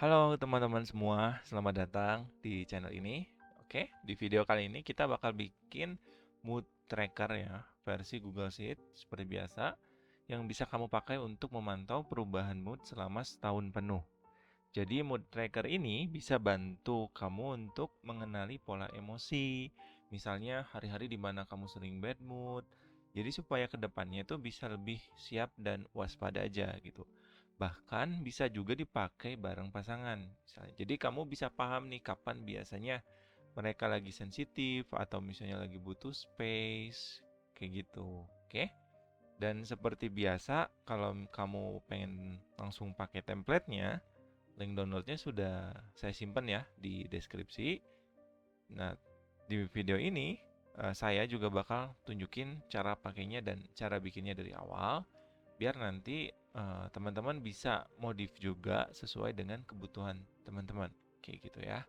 Halo teman-teman semua, selamat datang di channel ini. Oke, di video kali ini kita bakal bikin mood tracker ya, versi Google Sheet seperti biasa, yang bisa kamu pakai untuk memantau perubahan mood selama setahun penuh. Jadi mood tracker ini bisa bantu kamu untuk mengenali pola emosi, misalnya hari-hari di mana kamu sering bad mood. Jadi supaya kedepannya itu bisa lebih siap dan waspada aja gitu. Bahkan bisa juga dipakai bareng pasangan, misalnya. Jadi kamu bisa paham nih kapan biasanya mereka lagi sensitif atau misalnya lagi butuh space, kayak gitu. Oke? Dan seperti biasa, kalau kamu pengen langsung pakai templatenya, link downloadnya sudah saya simpan ya di deskripsi. Nah, di video ini saya juga bakal tunjukin cara pakainya dan cara bikinnya dari awal, biar nanti teman-teman bisa modif juga sesuai dengan kebutuhan teman-teman. Kayak gitu ya.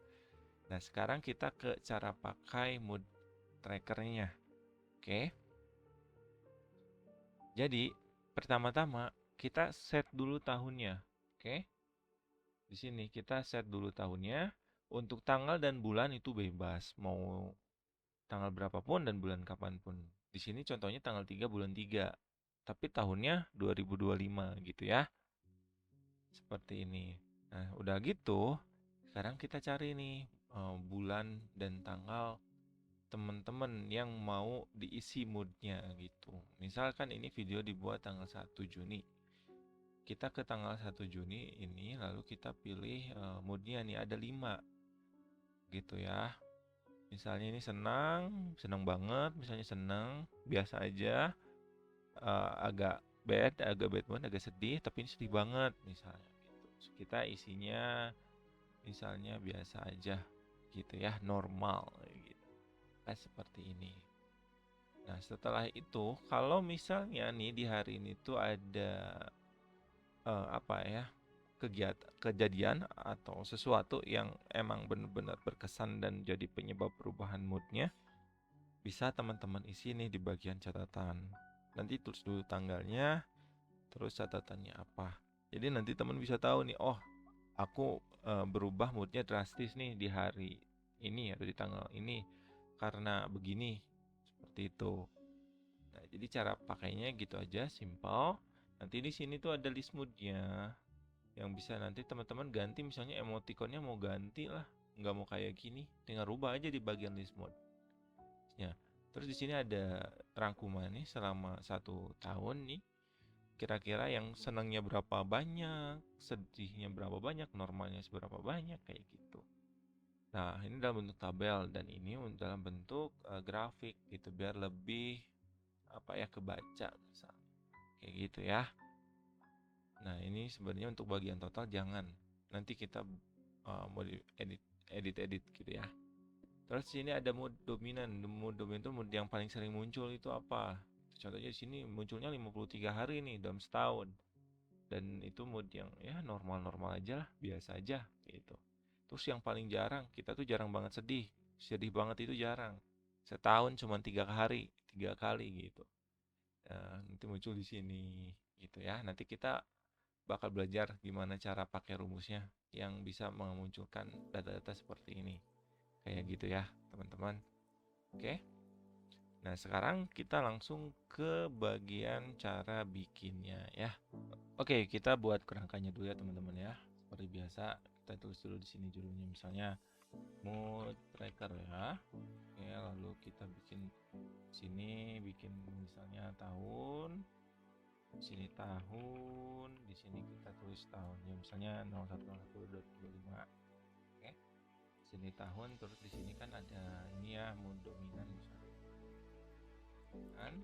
Nah, sekarang kita ke cara pakai mood trackernya. Oke. Jadi, pertama-tama kita set dulu tahunnya. Oke. Di sini kita set dulu tahunnya. Untuk tanggal dan bulan itu bebas, mau tanggal berapapun dan bulan kapanpun. Di sini contohnya tanggal 3 bulan 3, tapi tahunnya 2025 gitu ya. Seperti ini. Nah, udah gitu, sekarang kita cari nih bulan dan tanggal teman-teman yang mau diisi moodnya gitu. Misalkan ini video dibuat tanggal 1 Juni. Kita ke tanggal 1 Juni ini, lalu kita pilih moodnya nih, ada 5 gitu ya. Misalnya ini senang, senang banget, misalnya senang, biasa aja, agak bad mood, agak sedih, tapi ini sedih banget misalnya gitu. So, kita isinya misalnya biasa aja gitu ya, normal gitu. Kan seperti ini. Nah, setelah itu kalau misalnya nih di hari ini tuh ada apa ya, kejadian atau sesuatu yang emang benar-benar berkesan dan jadi penyebab perubahan moodnya, bisa teman-teman isi nih di bagian catatan. Nanti tulis dulu tanggalnya, terus catatannya apa. Jadi nanti teman bisa tahu nih, oh aku berubah moodnya drastis nih di hari ini atau di tanggal ini karena begini, seperti itu. Nah, jadi cara pakainya gitu aja, simple. Nanti di sini tuh ada list moodnya yang bisa nanti teman-teman ganti, misalnya emoticonnya mau ganti lah, nggak mau kayak gini, tinggal rubah aja di bagian list mode. Ya, terus di sini ada rangkuman nih selama 1 tahun nih. Kira-kira yang senangnya berapa banyak, sedihnya berapa banyak, normalnya seberapa banyak, kayak gitu. Nah, ini dalam bentuk tabel dan ini dalam bentuk grafik gitu biar lebih apa ya, kebaca misalnya. Kayak gitu ya. Nah, ini sebenarnya untuk bagian total jangan. Nanti kita mau edit gitu ya. Terus sini ada mood dominan. Mood dominan itu mood yang paling sering muncul itu apa? Contohnya di sini munculnya 53 hari nih dalam setahun. Dan itu mood yang ya normal-normal aja lah, biasa aja gitu. Terus yang paling jarang, kita tuh jarang banget sedih. Sedih banget itu jarang. Setahun cuma 3 hari, 3 kali gitu. Nah, nanti muncul di sini gitu ya. Nanti kita bakal belajar gimana cara pakai rumusnya yang bisa memunculkan data-data seperti ini. Kayak gitu ya, teman-teman. Oke. Nah, sekarang kita langsung ke bagian cara bikinnya ya. Oke, kita buat kerangkanya dulu ya, teman-teman ya. Seperti biasa, kita tulis dulu di sini judulnya, misalnya mood tracker ya. Oke, lalu kita bikin sini, bikin misalnya tahun, di sini tahun, di sini kita tulis tahunnya misalnya 01/01/2025. Oke. Di sini tahun, terus di sini kan ada ini ya, mood dominan misalnya. Kan?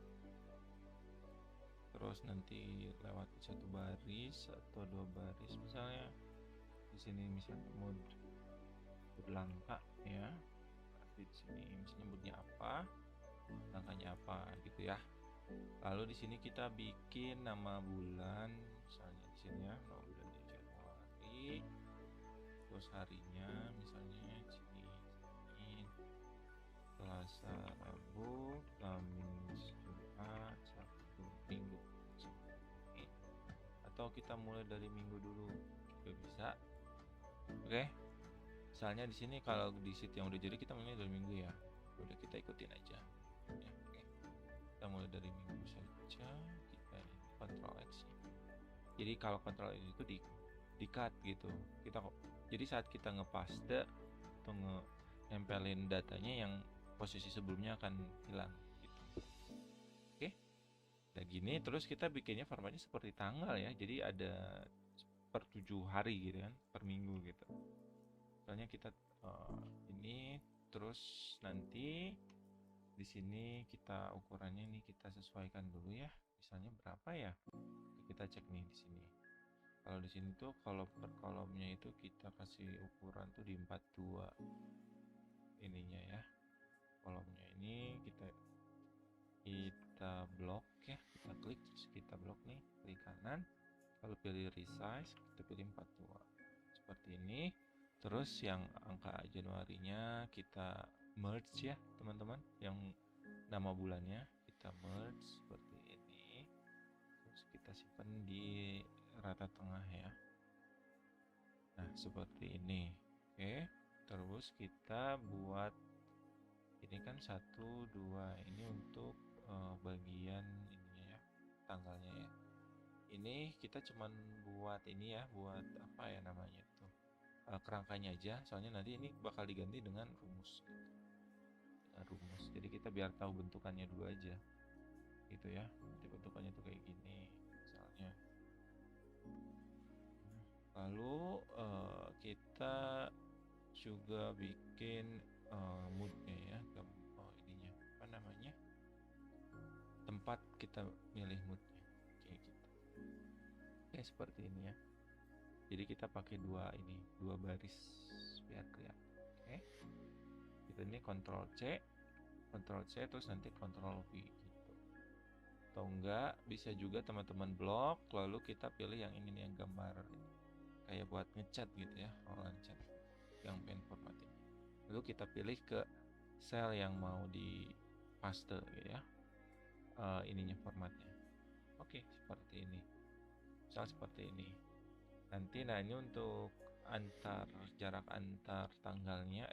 Terus nanti lewat satu baris atau dua baris misalnya. Di sini misalnya mood berlangka ya. Di sini misalnya moodnya apa, langkahnya apa gitu ya. Lalu di sini kita bikin nama bulan, misalnya di sini ya, nama bulannya Januari. Terus harinya misalnya di sini Senin, Selasa, Rabu, Kamis, Jumat, Sabtu, Minggu. Atau kita mulai dari minggu dulu juga bisa. Oke. Misalnya di sini kalau di sheet yang udah jadi kita mulai dari minggu ya. Udah kita ikutin aja. Ya, oke. Kita mulai dari minggu saja. Kita ini Ctrl X. Jadi kalau Ctrl X itu di cut gitu. Jadi saat kita ngepaste atau nempelin datanya yang posisi sebelumnya akan hilang gitu. Oke. Nah gini terus kita bikinnya formatnya seperti tanggal ya. Jadi ada per 7 hari gitu kan, per minggu gitu. Soalnya kita ini terus nanti di sini kita ukurannya ini kita sesuaikan dulu ya. Misalnya berapa ya? Kita cek nih di sini. Kalau di sini tuh kalau per kolomnya itu kita kasih ukuran tuh di 42 ininya ya. Kolomnya ini kita blok ya, kita klik terus kita blok nih, klik kanan, lalu pilih resize, kita pilih 42 seperti ini. Terus yang angka Januarinya kita merge ya teman-teman, yang nama bulannya kita merge seperti ini. Terus kita simpan di rata tengah ya. Nah seperti ini. Oke. Terus kita buat ini kan 1, 2 ini untuk bagian ininya ya, tanggalnya ya. Ini kita cuman buat ini ya, buat apa ya namanya tuh, kerangkanya aja, soalnya nanti ini bakal diganti dengan rumus jadi kita biar tahu bentukannya dulu aja gitu ya. Nanti bentukannya tuh kayak gini misalnya. Lalu kita juga bikin moodnya ya, ininya apa namanya, tempat kita milih moodnya kayak gitu. Kayak seperti ini ya. Jadi kita pakai dua baris biar kelihatan. Oke. Kita ini Ctrl C terus nanti Ctrl V gitu. Atau enggak bisa juga teman-teman blok lalu kita pilih yang ini nih, yang gambar kayak buat ngecat gitu ya, roll cat yang pen formatting. Lalu kita pilih ke sel yang mau di paste gitu ya, ininya formatnya. Oke, seperti ini. Misal seperti ini. Nanti nah ini untuk jarak antar tanggalnya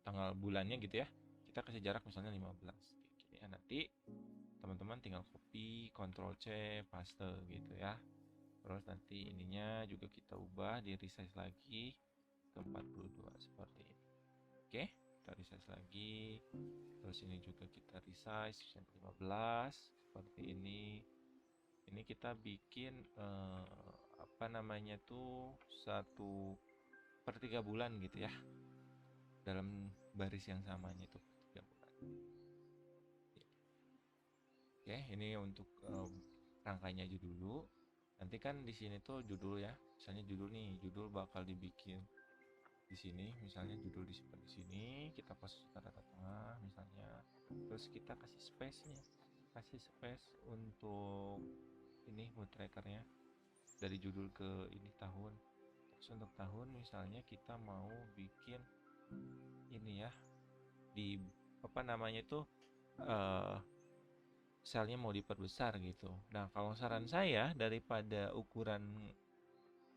tanggal bulannya gitu ya. Kita kasih jarak misalnya 15 gitu ya. Nanti teman-teman tinggal copy, Ctrl C, paste gitu ya. Terus nanti ininya juga kita ubah di resize lagi ke 42 seperti ini. Oke, kita resize lagi. Terus ini juga kita resize 15 seperti ini. Ini kita bikin apa namanya tuh 1/3 bulan gitu ya, dalam baris yang samanya itu 3 bulan. Oke, ini untuk rangkainya aja dulu. Nanti kan di sini tuh judul ya, misalnya judul nih, judul bakal dibikin di sini, misalnya judul disimpan di sini, kita posisikan rata tengah misalnya, terus kita kasih space untuk ini mood trackernya dari judul ke ini tahun. Terus untuk tahun misalnya kita mau bikin ini ya, di apa namanya itu selnya mau diperbesar gitu. Nah kalau saran saya, daripada ukuran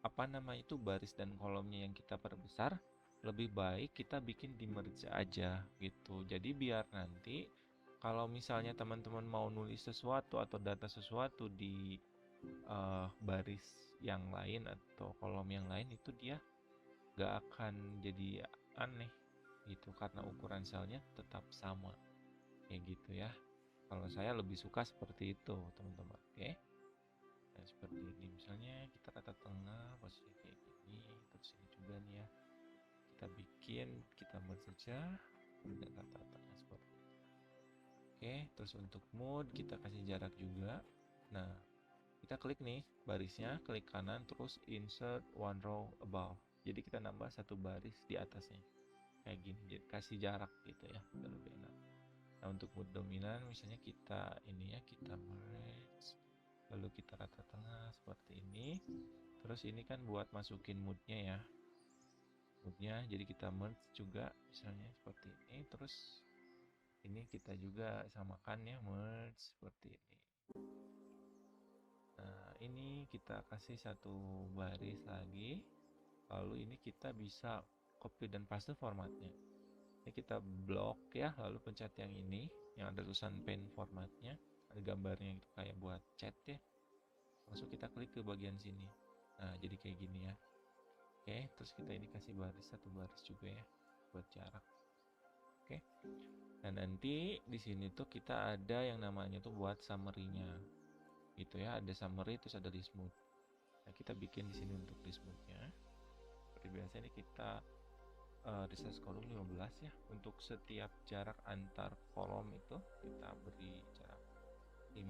apa namanya itu baris dan kolomnya yang kita perbesar, lebih baik kita bikin di merge aja gitu. Jadi biar nanti kalau misalnya teman-teman mau nulis sesuatu atau data sesuatu di baris yang lain atau kolom yang lain, itu dia gak akan jadi aneh gitu karena ukuran selnya tetap sama kayak gitu ya. Kalau saya lebih suka seperti itu teman-teman. Oke. Nah, seperti ini misalnya kita rata tengah posisi kayak gini, terus ini juga nih ya kita bikin, kita merge saja dengan rata tengah seperti itu. Oke, terus untuk mood kita kasih jarak juga. Nah kita klik nih barisnya, klik kanan terus insert one row above, jadi kita nambah satu baris di atasnya kayak gini, jadi kasih jarak gitu ya biar lebih enak. Nah untuk mood dominan misalnya kita ini ya, kita merge lalu kita rata tengah seperti ini. Terus ini kan buat masukin moodnya ya, jadi kita merge juga misalnya seperti ini. Terus ini kita juga samakan ya, merge seperti ini. Nah ini kita kasih satu baris lagi lalu ini kita bisa copy dan paste formatnya. Ini kita blok ya, lalu pencet yang ini yang ada tulisan pen formatnya, ada gambarnya gitu kayak buat chat ya. Langsung kita klik ke bagian sini. Nah, jadi kayak gini ya. Oke, terus kita ini kasih baris, satu baris juga ya buat jarak. Oke. Nah, nanti di sini tuh kita ada yang namanya tuh buat summary-nya. Gitu ya, ada summary terus ada list mode. Nah, kita bikin di sini untuk list mode-nya. Seperti biasa ini kita resize kolom 15 ya. Untuk setiap jarak antar kolom itu kita beri jarak 15.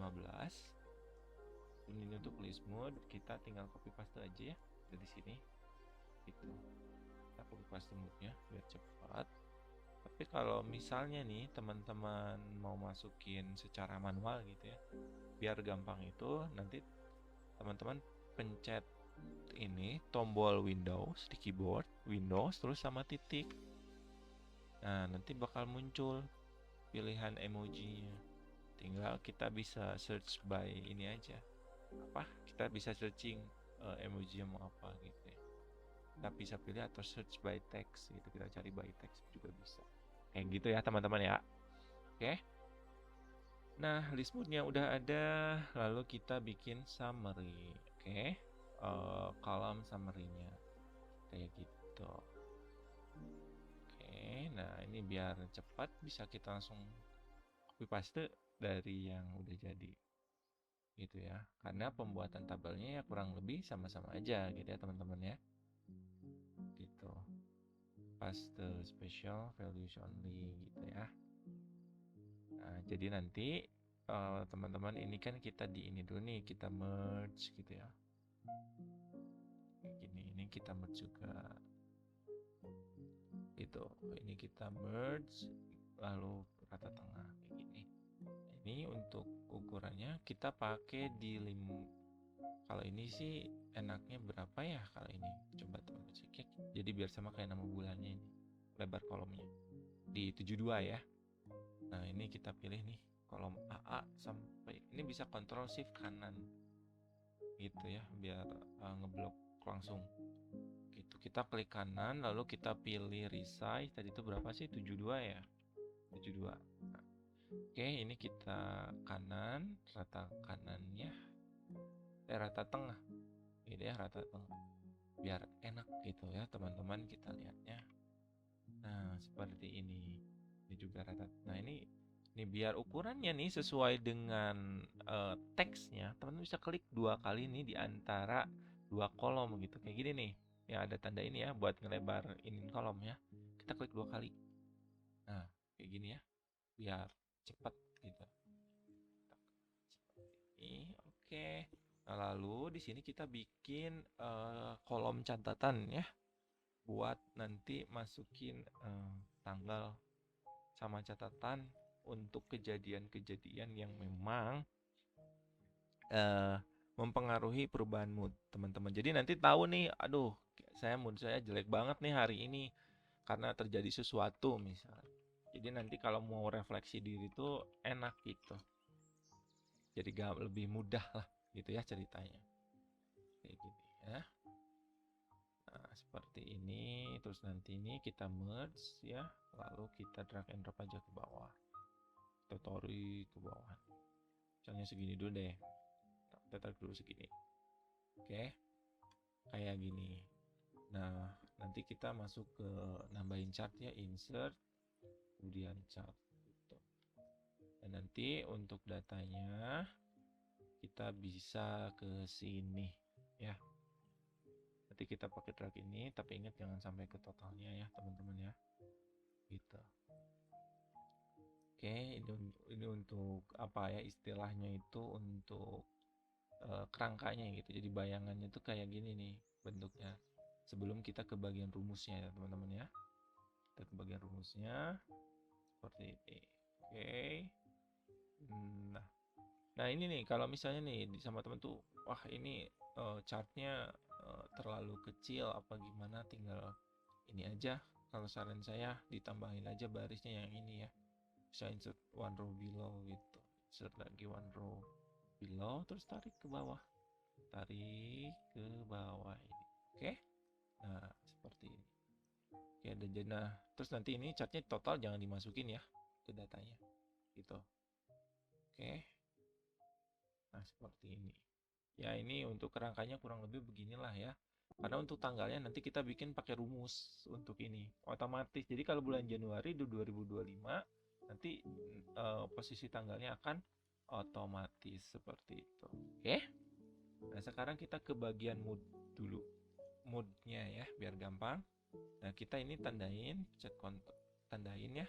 Ini untuk list mode kita tinggal copy paste aja ya dari sini. Gitu. Kita copy paste mode-nya biar cepat. Tapi kalau misalnya nih teman-teman mau masukin secara manual gitu ya, biar gampang itu nanti teman-teman pencet ini tombol Windows di keyboard, Windows terus sama titik. Nah, nanti bakal muncul pilihan emojinya. Tinggal kita bisa search by ini aja. Apa? Kita bisa searching emoji yang mau apa gitu ya. Kita bisa pilih atau search by text gitu. Kita cari by text juga bisa. Kayak gitu ya teman-teman ya. Oke. Nah, list mode-nya udah ada, lalu kita bikin summary. Oke. Kolom summary-nya kayak gitu. Oke, nah ini biar cepat bisa kita langsung copy paste dari yang udah jadi gitu ya. Karena pembuatan tabelnya ya kurang lebih sama-sama aja gitu ya teman-teman ya. Gitu. Paste special values only gitu ya. Nah, jadi nanti teman-teman ini kan kita di ini dulu nih, kita merge gitu ya. Kayak gini, ini kita merge juga. Gitu. Ini kita merge lalu rata tengah kayak gini. Ini untuk ukurannya kita pakai di kalau ini sih enaknya berapa ya kalau ini? Coba teman-teman cek. Jadi biar sama kayak nama bulannya ini. Lebar kolomnya di 72 ya. Nah, ini kita pilih nih kolom AA sampai ini bisa Ctrl Shift kanan. Gitu ya, biar ngeblok langsung. Gitu. Kita klik kanan lalu kita pilih resize. Tadi itu berapa sih? 72 ya. 72. Nah, oke, ini kita kanan, rata kanannya rata tengah. Gitu ya, rata tengah. Biar enak gitu ya, teman-teman kita lihatnya. Nah, seperti ini. Ini juga rata. Nah, ini biar ukurannya nih sesuai dengan teksnya. Teman-teman bisa klik dua kali nih di antara dua kolom gitu. Kayak gini nih. Ya ada tanda ini ya buat ngelebar ini kolom ya. Kita klik dua kali. Nah, kayak gini ya. Biar cepat gitu. Seperti ini. Oke. Nah, lalu di sini kita bikin kolom catatan ya. Buat nanti masukin tanggal sama catatan untuk kejadian-kejadian yang memang mempengaruhi perubahan mood teman-teman. Jadi nanti tahu nih, aduh, mood saya jelek banget nih hari ini karena terjadi sesuatu misalnya. Jadi nanti kalau mau refleksi diri itu enak gitu. Jadi gak lebih mudah lah gitu ya ceritanya. Kayak gini ya. Nah, seperti ini. Terus nanti ini kita merge ya. Lalu kita drag and drop aja ke bawah. Kita tarik ke bawah. Misalnya segini dulu deh. Kita tarik dulu segini. Oke. Kayak gini. Nah, nanti kita masuk ke nambahin chart ya. Insert. Kemudian chart. Gitu. Dan nanti untuk datanya kita bisa ke sini ya. Nanti kita pakai drag ini, tapi ingat jangan sampai ke totalnya ya teman-teman ya. Gitu. Oke, ini untuk apa ya istilahnya itu untuk kerangkanya gitu. Jadi bayangannya tuh kayak gini nih bentuknya. Sebelum kita ke bagian rumusnya ya teman-teman ya. Kita ke bagian rumusnya seperti ini. Oke. Nah, ini nih kalau misalnya nih sama teman tuh, wah ini chartnya terlalu kecil apa gimana, tinggal ini aja. Kalau saran saya ditambahin aja barisnya yang ini ya. Bisa insert one row below gitu. Insert lagi one row below terus tarik ke bawah. Tarik ke bawah ini. Oke. Nah, seperti ini. Oke, dan nah, terus nanti ini chartnya total jangan dimasukin ya ke datanya. Gitu. Oke. Nah, seperti ini. Ya, ini untuk kerangkanya kurang lebih beginilah ya. Karena untuk tanggalnya nanti kita bikin pakai rumus untuk ini. Otomatis. Jadi kalau bulan Januari 2025 nanti posisi tanggalnya akan otomatis seperti itu. Oke. Nah, sekarang kita ke bagian mood dulu. Moodnya ya, biar gampang. Nah, kita ini tandain, tandain ya.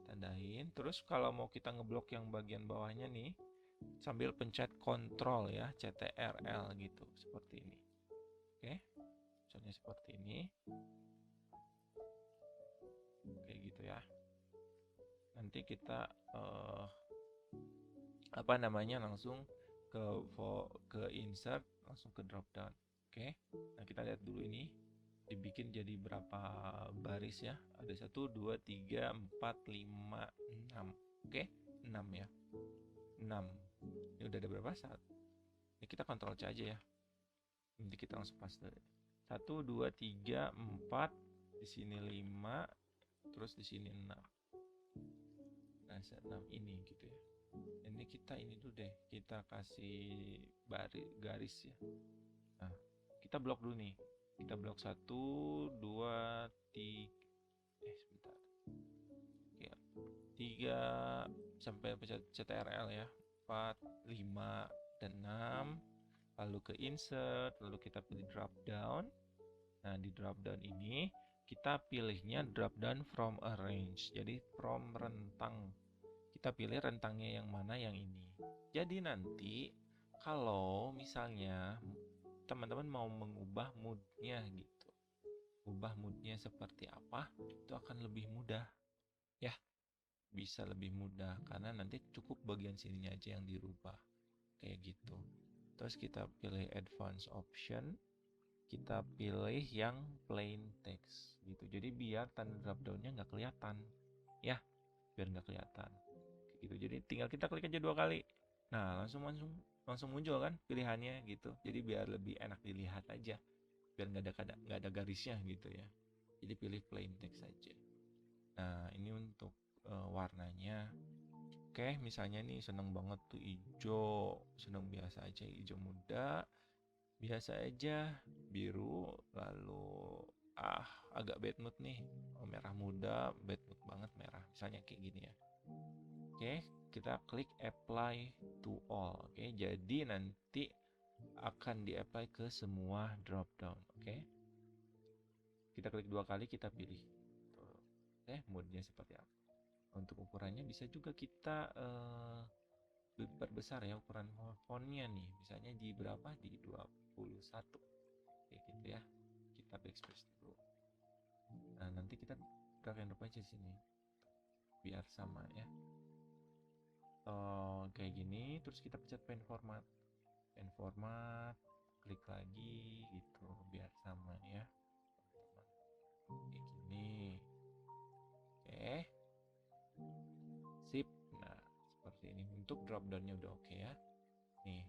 Tandain. Terus kalau mau kita ngeblok yang bagian bawahnya nih, sambil pencet kontrol ya, CTRL gitu, seperti ini. Oke, misalnya seperti ini, kayak gitu ya. Nanti kita langsung ke insert, langsung ke drop down. Oke, nah kita lihat dulu ini dibikin jadi berapa baris ya. Ada 1, 2, 3, 4, 5, 6. Oke, 6 ya. 6. Ini udah ada berapa saat? Ini kita kontrol C aja ya. Nanti kita langsung paste. 1, 2, 3, 4, di sini 5, terus di sini 6. Nah, 6 ini gitu ya. Ini kita ini dulu deh, kita kasih garis ya. Nah, kita blok dulu nih. Kita blok 1, 2, 3. Sebentar. Ya, 3 sampai CTRL ya. 4, 5, dan 6. Lalu ke insert, lalu kita pilih drop down. Nah, di drop down ini kita pilihnya drop down from a range. Jadi from rentang. Kita pilih rentangnya yang mana, yang ini. Jadi nanti kalau misalnya teman-teman mau mengubah moodnya gitu, ubah moodnya seperti apa, itu akan lebih mudah ya. Bisa lebih mudah karena nanti cukup bagian sininya aja yang dirubah kayak gitu. Terus kita pilih advanced option, kita pilih yang plain text gitu. Jadi biar tanda drop downnya nggak kelihatan ya, biar nggak kelihatan gitu. Jadi tinggal kita klik aja 2 kali. Nah, langsung muncul kan pilihannya gitu. Jadi biar lebih enak dilihat aja, biar nggak ada garisnya gitu ya. Jadi pilih plain text saja. Nah, ini untuk warnanya. Oke, misalnya nih seneng banget tuh hijau, seneng biasa aja hijau muda, biasa aja biru, lalu agak bad mood nih, merah muda, bad mood banget merah, misalnya kayak gini ya. Oke, kita klik apply to all. Oke, jadi nanti akan di-apply ke semua drop down. Oke, kita klik 2 kali, kita pilih. Oke, moodnya seperti apa. Untuk ukurannya bisa juga kita perbesar ya ukuran fontnya nih. Misalnya di berapa? Di 21. Kayak gitu ya. Kita backspace dulu. Nah, nanti kita drag and drop aja sini. Biar sama ya. Kayak gini, terus kita pencet pen format. Pen format, klik lagi gitu biar sama ya. Kayak gini. Oke. Sip. Nah, seperti ini. Untuk drop downnya udah oke ya. Nih.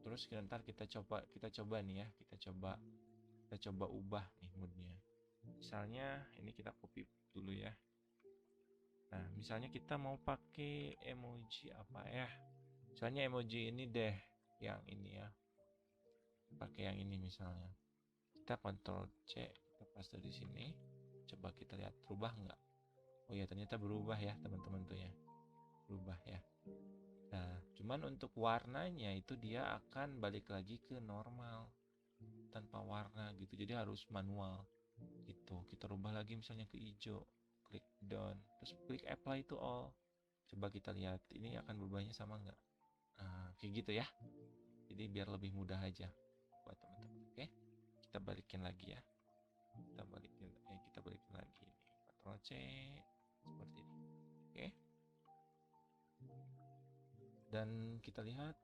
Terus ntar kita coba nih ya. Kita coba ubah nih moodnya. Misalnya ini kita copy dulu ya. Nah, misalnya kita mau pakai emoji apa ya? Misalnya emoji ini deh, yang ini ya. Pakai yang ini misalnya. Kita Ctrl C, kita paste di sini. Coba kita lihat berubah nggak? Oh ya, ternyata berubah ya teman-teman tuh ya. Berubah ya. Nah, cuman untuk warnanya itu dia akan balik lagi ke normal tanpa warna gitu. Jadi harus manual gitu. Kita rubah lagi misalnya ke hijau. Klik down, terus klik apply to all. Coba kita lihat ini akan berubahnya sama nggak. Nah, kayak gitu ya. Jadi biar lebih mudah aja buat teman-teman. Oke, kita balikin lagi ya. Kita balikin lagi ini. Ctrl C seperti ini. Oke. Dan kita lihat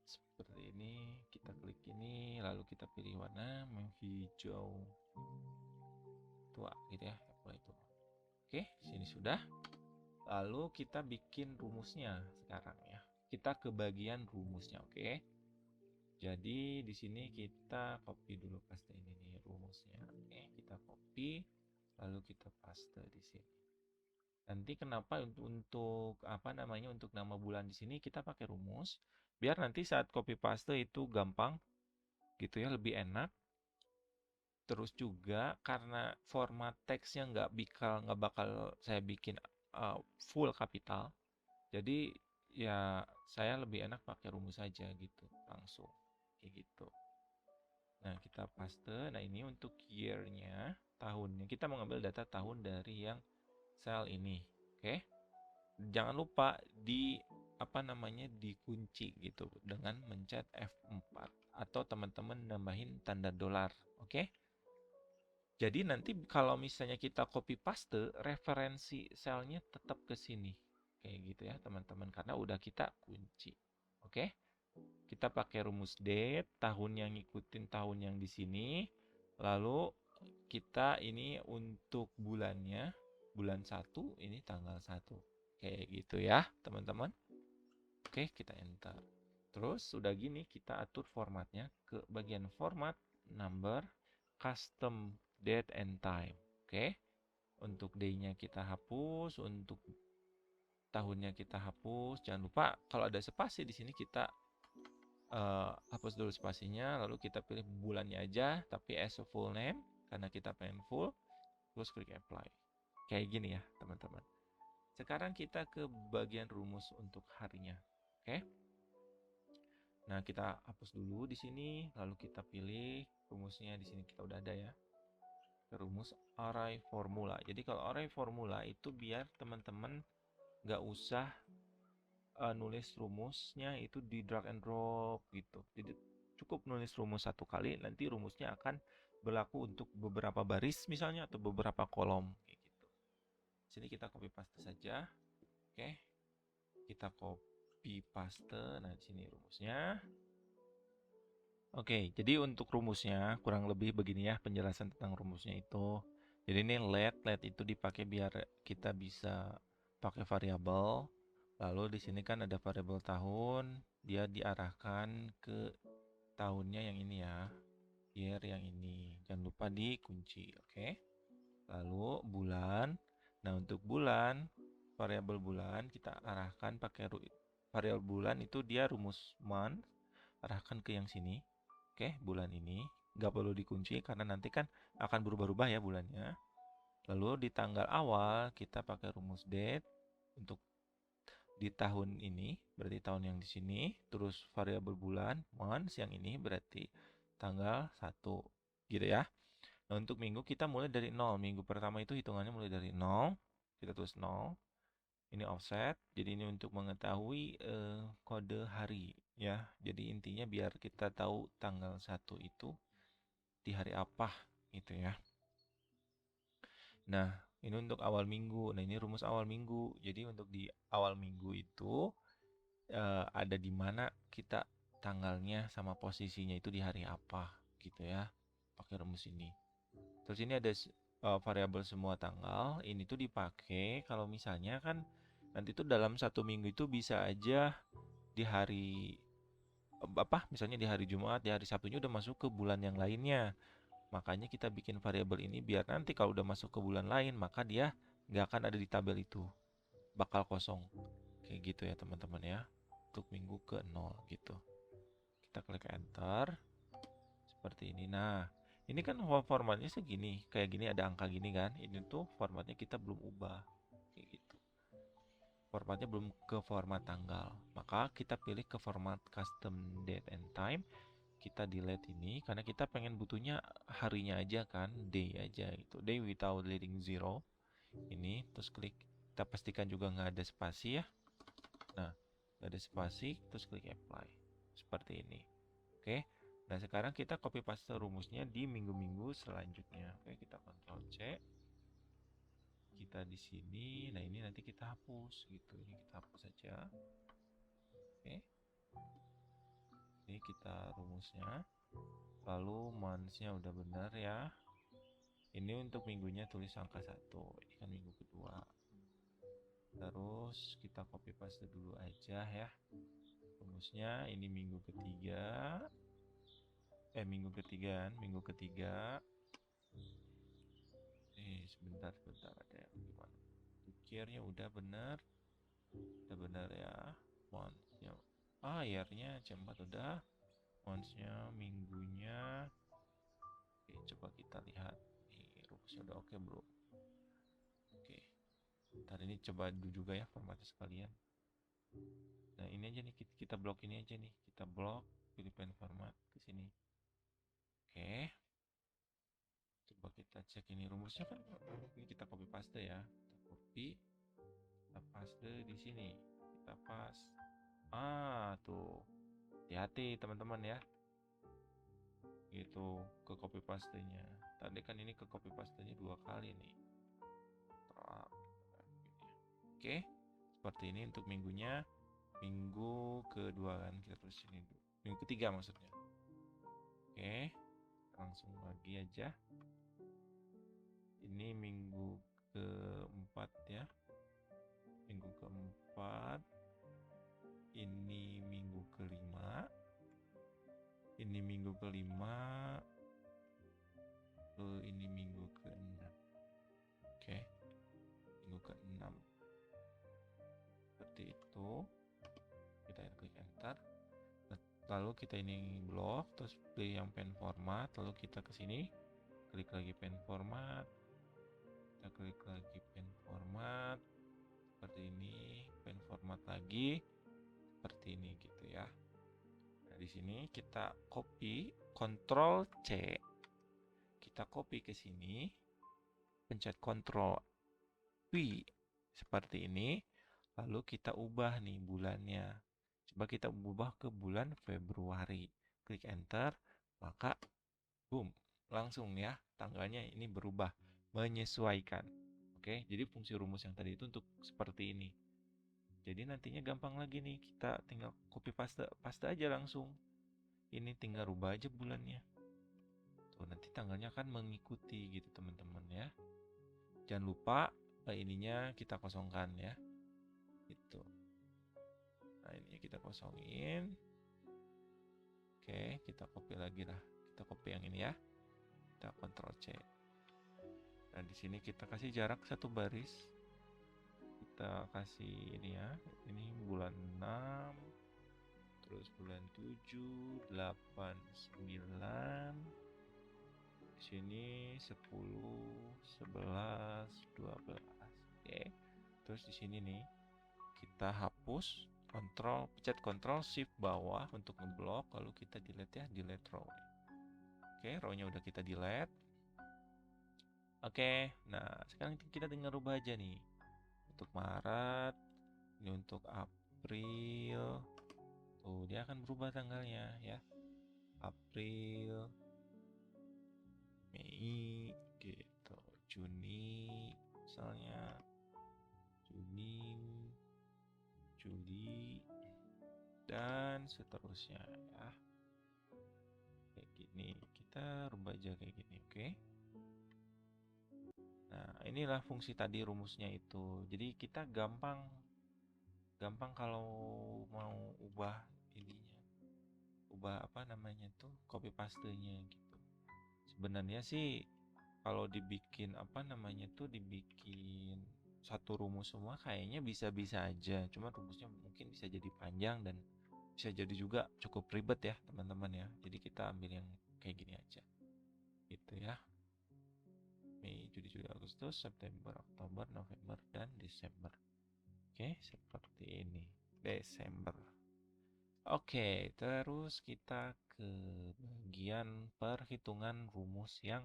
seperti ini. Kita klik ini, lalu kita pilih warna hijau tua gitu ya. Apply to all. Oke, sini sudah. Lalu kita bikin rumusnya sekarang ya. Kita ke bagian rumusnya, oke? Jadi di sini kita copy dulu paste ini nih rumusnya. copy, lalu kita paste di sini. Nanti kenapa untuk apa namanya, untuk nama bulan di sini kita pakai rumus, biar nanti saat copy paste itu gampang gitu ya, lebih enak. Terus juga karena format teksnya nggak bakal saya bikin full kapital, jadi ya saya lebih enak pakai rumus saja gitu, langsung kayak gitu. Nah, kita paste. Nah, ini untuk year-nya, tahunnya. Kita mengambil data tahun dari yang sel ini. Oke. Jangan lupa di apa namanya, dikunci gitu dengan mencet F4 atau teman-teman nambahin tanda dolar. Oke. Jadi nanti kalau misalnya kita copy paste, referensi selnya tetap ke sini. Kayak gitu ya, teman-teman, karena udah kita kunci. Oke. Kita pakai rumus date, tahun yang ngikutin tahun yang di sini. Lalu kita ini untuk bulannya, bulan 1, ini tanggal 1. Kayak gitu ya, teman-teman. Oke, kita enter. Terus sudah gini, kita atur formatnya ke bagian format, number, custom date and time. Oke. Untuk day-nya kita hapus, untuk tahunnya kita hapus. Jangan lupa kalau ada spasi di sini kita hapus dulu spasinya, lalu kita pilih bulannya aja, tapi as a full name, karena kita pengen full, terus klik apply. Kayak gini ya, teman-teman. Sekarang kita ke bagian rumus untuk harinya. Oke. Nah, kita hapus dulu di sini, lalu kita pilih rumusnya di sini kita udah ada ya. Rumus array formula. Jadi kalau array formula itu biar teman-teman nggak usah nulis rumusnya itu di drag and drop gitu. Jadi cukup nulis rumus satu kali, nanti rumusnya akan berlaku untuk beberapa baris misalnya atau beberapa kolom kayak gitu. Sini kita copy paste saja. Oke. Kita copy paste. Nah, di sini rumusnya. Oke, jadi untuk rumusnya kurang lebih begini ya penjelasan tentang rumusnya itu. Jadi ini let itu dipakai biar kita bisa pakai variabel. Lalu di sini kan ada variabel tahun, dia diarahkan ke tahunnya yang ini ya, year yang ini. Jangan lupa dikunci, oke? Lalu bulan. Nah, untuk bulan, variabel bulan kita arahkan pakai variabel bulan itu dia rumus month, arahkan ke yang sini. Oke, bulan ini nggak perlu dikunci karena nanti kan akan berubah-ubah ya bulannya. Lalu di tanggal awal kita pakai rumus date untuk di tahun ini, berarti tahun yang di sini, terus variabel bulan, months yang ini berarti tanggal 1, gitu ya. Nah, untuk minggu kita mulai dari 0. Minggu pertama itu hitungannya mulai dari 0. Kita tulis 0. Ini offset, jadi ini untuk mengetahui kode hari ya. Jadi intinya biar kita tahu tanggal 1 itu di hari apa gitu ya. Nah, ini untuk awal minggu. Nah, ini rumus awal minggu. Jadi untuk di awal minggu itu ada di mana kita tanggalnya sama posisinya itu di hari apa gitu ya. Pakai rumus ini. Terus ini ada variabel semua tanggal. Ini tuh dipakai kalau misalnya kan nanti tuh dalam satu minggu itu bisa aja di hari apa misalnya di hari Jumat, di hari Sabtunya udah masuk ke bulan yang lainnya. Makanya kita bikin variabel ini biar nanti kalau udah masuk ke bulan lain, maka dia nggak akan ada di tabel itu. Bakal kosong. Kayak gitu ya teman-teman ya. Untuk minggu ke 0 gitu. Kita klik enter. Seperti ini. Nah, ini kan formatnya segini. Kayak gini ada angka gini kan. Ini tuh formatnya kita belum ubah. Kayak gitu. Formatnya belum ke format tanggal. Maka kita pilih ke format custom date and time. Kita delete ini karena kita pengen butuhnya harinya aja kan, day aja gitu, day without leading zero. Ini terus klik, kita pastikan juga nggak ada spasi ya. Nah, nggak ada spasi, terus klik apply seperti ini. Oke. Nah, sekarang kita copy paste rumusnya di minggu-minggu selanjutnya. Oke, kita Ctrl C. Kita di sini. Nah, ini nanti kita hapus gitu. Ini kita hapus saja. Oke. Ini kita rumusnya. Lalu months-nya udah benar ya. Ini untuk minggunya tulis angka 1. Ini kan minggu kedua. Terus kita copy paste dulu aja ya. Rumusnya ini minggu ketiga. Minggu ketiga. sebentar ada yang gimana? Ukirnya udah benar ya. Monthsnya, yearnya C4 udah. Monthsnya, minggunya. Oke, coba kita lihat nih, rumusnya udah oke bro. Oke, ntar ini coba dulu juga ya formatnya sekalian. Nah ini aja nih, kita blok ini aja nih, kita blok, pilih pen format ke sini. Oke, coba kita cek ini rumusnya kan, ini kita copy paste ya, kita copy, kita paste di sini, kita pas, tuh, hati-hati teman-teman ya, gitu ke copy pastenya. Tadi kan ini ke copy pastenya 2 kali nih. Oke, seperti ini untuk minggunya. Minggu kedua kan kita tulis ini dulu. Minggu ketiga maksudnya. Oke, langsung lagi aja. Ini minggu keempat ya. Minggu keempat. Ini minggu kelima. Ini minggu kelima. Ini minggu keenam. Oke, minggu keenam. Seperti itu. Kita klik enter. Lalu kita ini blok, terus pilih yang pen format, lalu kita ke sini, klik lagi pen format, kita klik lagi pen format, seperti ini, pen format lagi, seperti ini gitu ya. Nah di sini kita copy, Ctrl C, kita copy ke sini, pencet Ctrl V, seperti ini, lalu kita ubah nih bulannya. Coba kita ubah ke bulan Februari. Klik enter, maka boom, langsung ya tanggalnya ini berubah, menyesuaikan. Oke, jadi fungsi rumus yang tadi itu untuk seperti ini. Jadi nantinya gampang lagi nih, kita tinggal copy paste aja langsung. Ini tinggal rubah aja bulannya. Tuh, nanti tanggalnya kan mengikuti gitu teman-teman ya. Jangan lupa ininya kita kosongkan ya. Gitu. Nah ini kita kosongin. Oke, kita copy lagi lah. Kita copy yang ini ya. Kita Ctrl C. Nah di sini kita kasih jarak 1 baris. Kita kasih ini ya. Ini bulan 6. Terus bulan 7, 8, 9. Di sini 10, 11, 12. Oke. Terus di sini nih kita hapus. Pencet Ctrl Shift bawah untuk ngeblok, lalu kita delete ya, delete row. Oke, row-nya udah kita delete. Oke, nah sekarang kita tinggal rubah aja nih. Untuk Maret, ini untuk April. Tuh, dia akan berubah tanggalnya ya. April, Mei, gitu. Juni, misalnya Juni, Juli, dan seterusnya ya. Kayak gini, kita rubah aja kayak gini, oke? Nah, inilah fungsi tadi rumusnya itu. Jadi kita gampang kalau mau ubah ininya, ubah apa namanya tuh, copy pastenya gitu. Sebenarnya sih kalau dibikin apa namanya tuh, dibikin satu rumus semua kayaknya bisa-bisa aja. Cuma rumusnya mungkin bisa jadi panjang dan bisa jadi juga cukup ribet ya teman-teman ya. Jadi kita ambil yang kayak gini aja gitu ya. Mei, Juni, Juli, Agustus, September, Oktober, November, dan Desember. Oke, seperti ini. Desember. Oke, terus kita ke bagian perhitungan rumus yang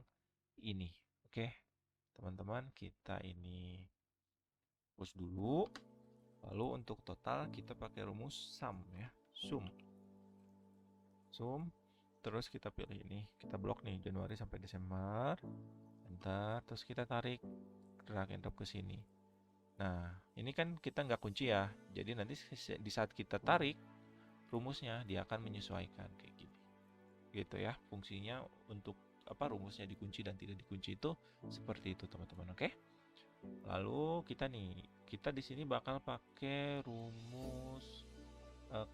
ini. Oke, teman-teman, kita ini hapus dulu. Lalu untuk total kita pakai rumus sum ya, sum. Terus kita pilih ini, kita blok nih Januari sampai Desember. Enter, terus kita tarik, drag and drop ke sini. Nah, ini kan kita nggak kunci ya. Jadi nanti di saat kita tarik rumusnya, dia akan menyesuaikan kayak gini. Gitu ya, fungsinya untuk apa rumusnya dikunci dan tidak dikunci itu seperti itu teman-teman, oke? Lalu kita di sini bakal pakai rumus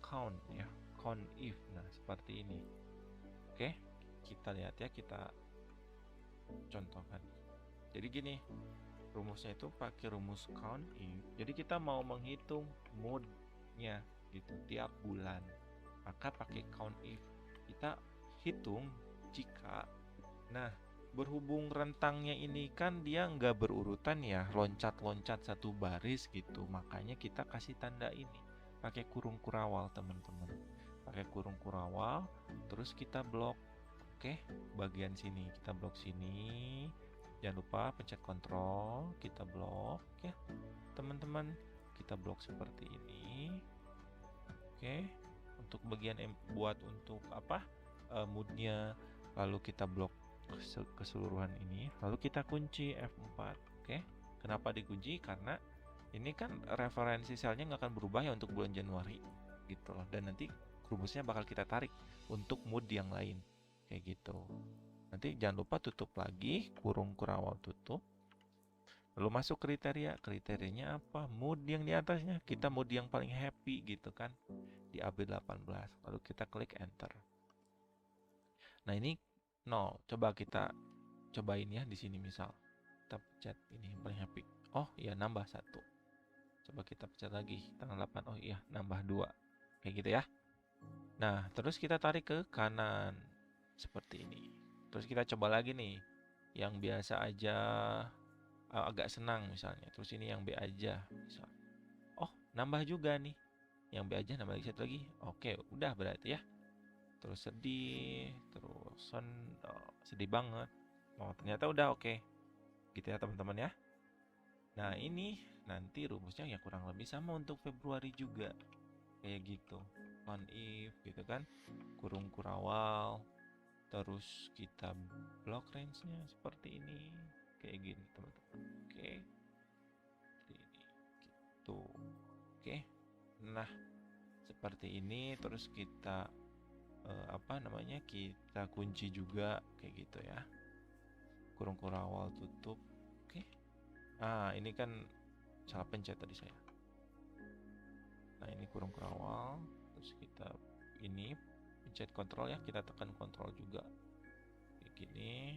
count ya, count if. Nah, seperti ini. Oke, kita lihat ya, kita contohkan. Jadi gini, rumusnya itu pakai rumus count if. Jadi kita mau menghitung moodnya gitu tiap bulan, maka pakai count if. Kita hitung jika, nah berhubung rentangnya ini kan dia nggak berurutan ya, loncat-loncat satu baris gitu, makanya kita kasih tanda ini pakai kurung kurawal teman-teman, pakai kurung kurawal, terus kita blok. Oke, bagian sini kita blok sini. Jangan lupa pencet kontrol, kita blok ya teman-teman. Kita blok seperti ini. Oke, untuk bagian buat untuk apa? Moodnya, lalu kita blok keseluruhan ini, lalu kita kunci F4. Oke, kenapa dikunci? Karena ini kan referensi selnya nggak akan berubah ya untuk bulan Januari gitu loh, dan nanti rumusnya bakal kita tarik untuk mood yang lain kayak gitu. Nanti jangan lupa tutup lagi, kurung kurawal tutup. Lalu masuk kriteria. Kriterianya apa? Mood yang di atasnya. Kita mood yang paling happy gitu kan. Di AB18. Lalu kita klik enter. Nah, ini 0. Coba kita cobain ya di sini misal. Kita pencet ini yang paling happy. Oh, iya nambah 1. Coba kita pencet lagi tanggal 8. Oh iya, nambah 2. Kayak gitu ya. Nah, terus kita tarik ke kanan seperti ini. Terus kita coba lagi nih, yang biasa aja agak senang misalnya. Terus ini yang B aja misalnya. Oh, nambah juga nih. Yang B aja nambah lagi 1 lagi. Oke, udah berarti ya. Terus sedih, terus sedih banget. Oh, ternyata udah oke. Gitu ya teman-teman ya. Nah, ini nanti rumusnya ya kurang lebih sama untuk Februari juga. Kayak gitu. On if gitu kan. Kurung kurawal. Terus kita block range-nya seperti ini, kayak gini teman-teman. Oke, seperti ini, gitu. Oke, nah seperti ini. Terus kita kita kunci juga kayak gitu ya. Kurung kurawal tutup. Oke. Ah, ini kan salah pencet tadi saya. Nah, ini kurung kurawal. Terus kita ini pencet kontrol ya, kita tekan kontrol juga. Kayak gini.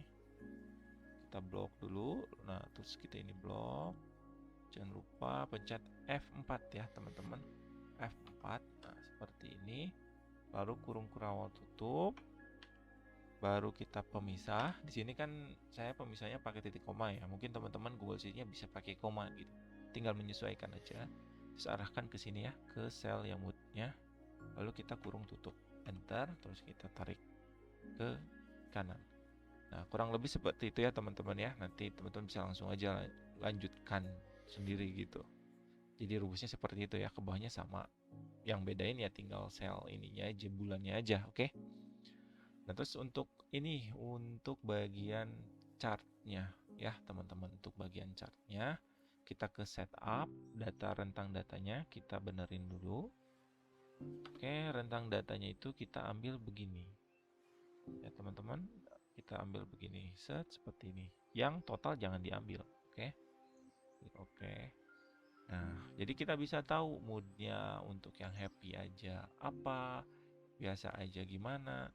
Kita blok dulu. Nah, terus kita ini blok. Jangan lupa pencet F4 ya, teman-teman. F4. Nah, seperti ini. Lalu kurung kurawal tutup. Baru kita pemisah. Di sini kan saya pemisahnya pakai titik koma ya. Mungkin teman-teman Google Sheet-nya bisa pakai koma gitu. Tinggal menyesuaikan aja. Terus arahkan ke sini ya, ke sel yang moodnya. Lalu kita kurung tutup. Enter. Terus kita tarik ke kanan. Nah, kurang lebih seperti itu ya teman-teman ya. Nanti teman-teman bisa langsung aja lanjutkan sendiri gitu. Jadi rumusnya seperti itu ya, ke bawahnya sama. Yang bedain ya tinggal sel ininya aja, bulannya aja, oke? Nah, terus untuk ini, untuk bagian chartnya ya teman-teman. Untuk bagian chartnya, kita ke setup, data rentang datanya, kita benerin dulu. Oke, rentang datanya itu kita ambil begini. Ya teman-teman, kita ambil begini, set seperti ini. Yang total jangan diambil, oke? Oke. Nah, jadi kita bisa tahu moodnya untuk yang happy aja apa, biasa aja gimana.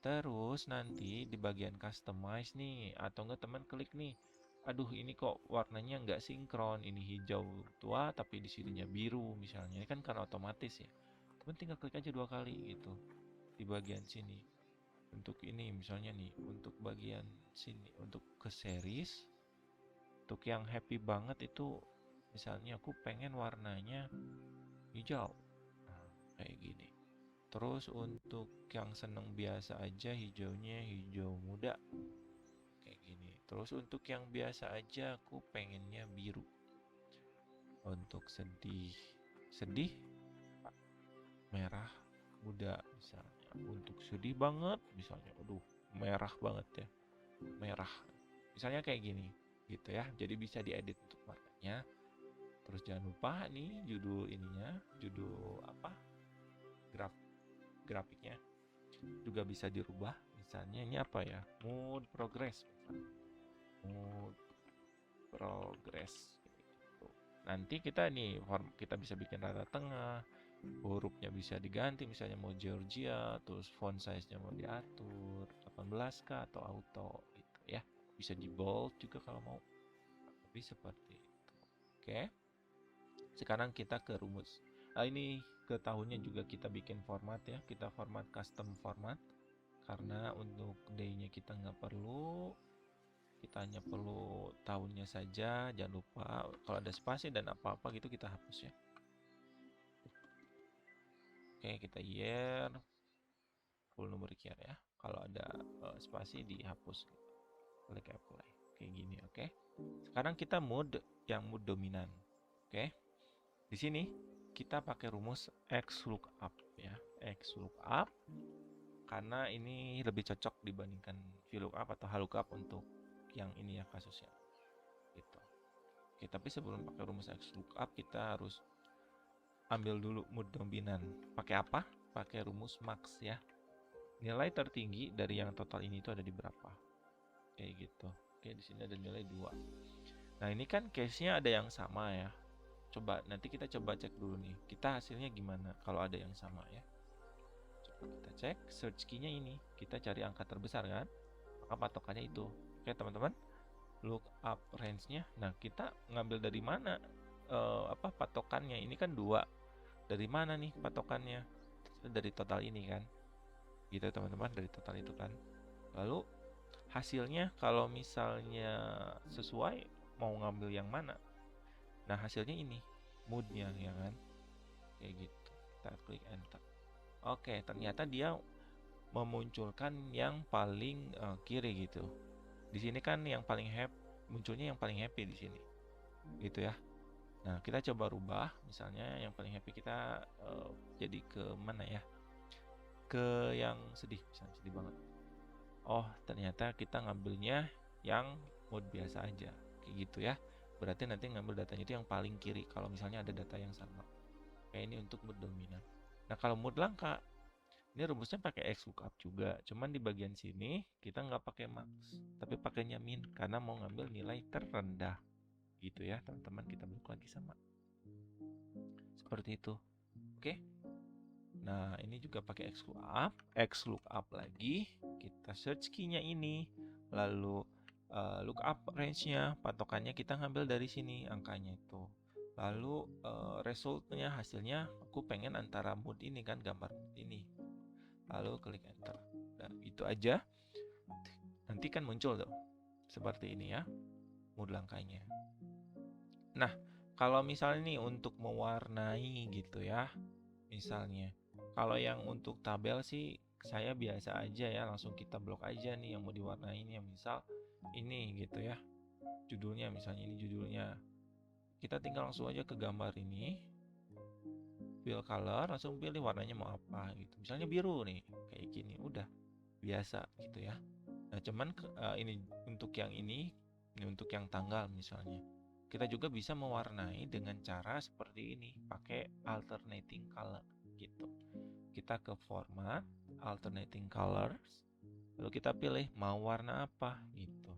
Terus nanti di bagian customize nih, atau enggak teman klik nih. Aduh, ini kok warnanya nggak sinkron, ini hijau tua tapi di sininya biru misalnya. Ini kan karena otomatis ya. Teman tinggal klik aja 2 kali gitu di bagian sini. Untuk ini misalnya nih, untuk bagian sini, untuk ke series, untuk yang happy banget itu misalnya aku pengen warnanya hijau. Nah, kayak gini. Terus untuk yang seneng biasa aja hijaunya hijau muda. Kayak gini. Terus untuk yang biasa aja aku pengennya biru. Untuk sedih merah muda misalnya. Untuk sedih banget misalnya, aduh merah banget ya, merah misalnya kayak gini gitu ya. Jadi bisa diedit untuk warnanya. Terus jangan lupa nih judul ininya, judul apa, grafiknya juga bisa dirubah. Misalnya ini apa ya, mood progress misalnya. Mood progress gitu. Nanti kita nih kita bisa bikin rata tengah, hurufnya bisa diganti misalnya mau Georgia, terus font size-nya mau diatur 18 kah atau auto gitu ya. Bisa di bold juga kalau mau. seperti itu. Oke. Sekarang kita ke rumus. Ini ke tahunnya juga kita bikin format ya. Kita format custom format. Karena untuk day-nya kita nggak perlu. Kita hanya perlu tahunnya saja. Jangan lupa kalau ada spasi dan apa-apa gitu kita hapus ya. Oke, kita year. Full numeric year ya. Kalau ada spasi dihapus gitu. Klik apply. Kayak gini, oke. Sekarang kita mode yang mode dominan. Oke. Di sini kita pakai rumus XLOOKUP ya. XLOOKUP karena ini lebih cocok dibandingkan VLOOKUP atau HLOOKUP untuk yang ini ya kasusnya. Gitu. Oke, tapi sebelum pakai rumus XLOOKUP kita harus ambil dulu mode dominan. Pakai apa? Pakai rumus max ya. Nilai tertinggi dari yang total ini itu ada di berapa? Kayak gitu. Oke, di sini ada nilai 2. Nah, ini kan case-nya ada yang sama ya. Coba nanti kita coba cek dulu nih. Kita hasilnya gimana kalau ada yang sama ya. Coba kita cek search key-nya ini. Kita cari angka terbesar kan? Maka patokannya itu. Oke, teman-teman. Lookup range-nya. Nah, kita ngambil dari mana patokannya? Ini kan 2. Dari mana nih patokannya? Dari total ini kan. Gitu teman-teman, dari total itu kan. Lalu hasilnya kalau misalnya sesuai mau ngambil yang mana? Nah, hasilnya ini moodnya ya kan. Kayak gitu. Kita klik enter. Oke, ternyata dia memunculkan yang paling kiri gitu. Di sini kan yang paling munculnya yang paling happy di sini. Gitu ya. Nah, kita coba rubah misalnya yang paling happy kita jadi ke mana ya? Ke yang sedih, misalnya sedih banget. Oh, ternyata kita ngambilnya yang mode biasa aja. Kayak gitu ya. Berarti nanti ngambil datanya itu yang paling kiri kalau misalnya ada data yang sama. Kayak ini untuk mode dominan. Nah, kalau mode langka, ini rumusnya pakai XLOOKUP juga. Cuman di bagian sini kita nggak pakai max, tapi pakainya min karena mau ngambil nilai terendah. Gitu ya, teman-teman, kita balik lagi sama. Seperti itu. Oke. Nah, ini juga pakai XLOOKUP lagi. Kita search key-nya ini, lalu lookup range-nya, patokannya kita ngambil dari sini angkanya itu. Lalu resultnya, hasilnya aku pengen antara mood ini kan, gambar ini. Lalu klik enter. Nah, itu aja. Nanti kan muncul tuh seperti ini ya, mood langkahnya. Nah, kalau misalnya nih untuk mewarnai gitu ya, misalnya kalau yang untuk tabel sih saya biasa aja ya, langsung kita blok aja nih yang mau diwarnain ya, misal ini gitu ya, judulnya misalnya ini judulnya. Kita tinggal langsung aja ke gambar ini, fill color, langsung pilih warnanya mau apa gitu. Misalnya biru nih, kayak gini, udah biasa gitu ya. Nah, cuman ini untuk yang ini untuk yang tanggal misalnya. Kita juga bisa mewarnai dengan cara seperti ini, pakai alternating color gitu. Kita ke format, alternating colors, lalu kita pilih mau warna apa gitu.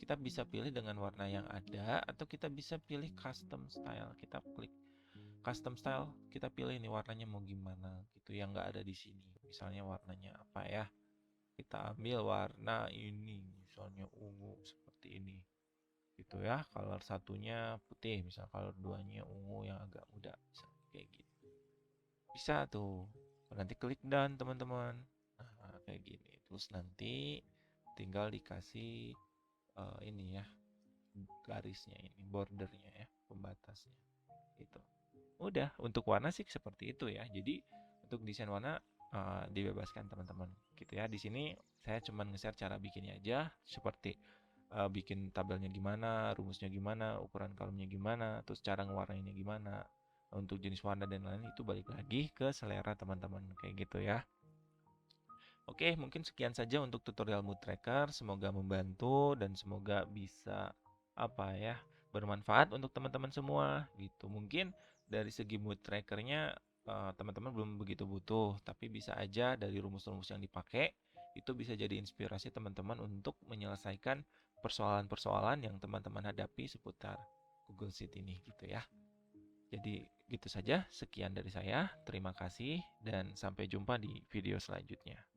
Kita bisa pilih dengan warna yang ada atau kita bisa pilih custom style. Kita klik custom style, kita pilih nih warnanya mau gimana gitu yang nggak ada di sini. Misalnya warnanya apa ya? Kita ambil warna ini, misalnya ungu seperti ini. Gitu ya. Color satunya putih, misal color duanya ungu yang agak muda, misalnya kayak gitu. Bisa tuh. Nanti klik done teman-teman. Nah, kayak gini. Terus nanti tinggal dikasih ini ya, garisnya ini, bordernya ya, pembatasnya. Itu. Udah, untuk warna sih seperti itu ya. Jadi untuk desain warna dibebaskan teman-teman. Gitu ya. Di sini saya cuma nge-share cara bikinnya aja, seperti bikin tabelnya gimana, rumusnya gimana, ukuran kolomnya gimana, terus cara ngewarnainnya gimana. Untuk jenis warna dan lain itu balik lagi ke selera teman-teman kayak gitu ya. Oke, mungkin sekian saja untuk tutorial mood tracker. Semoga membantu dan semoga bisa bermanfaat untuk teman-teman semua gitu. Mungkin dari segi mood trackernya teman-teman belum begitu butuh, tapi bisa aja dari rumus-rumus yang dipakai itu bisa jadi inspirasi teman-teman untuk menyelesaikan persoalan-persoalan yang teman-teman hadapi seputar Google Sheet ini gitu ya. Jadi gitu saja, sekian dari saya. Terima kasih dan sampai jumpa di video selanjutnya.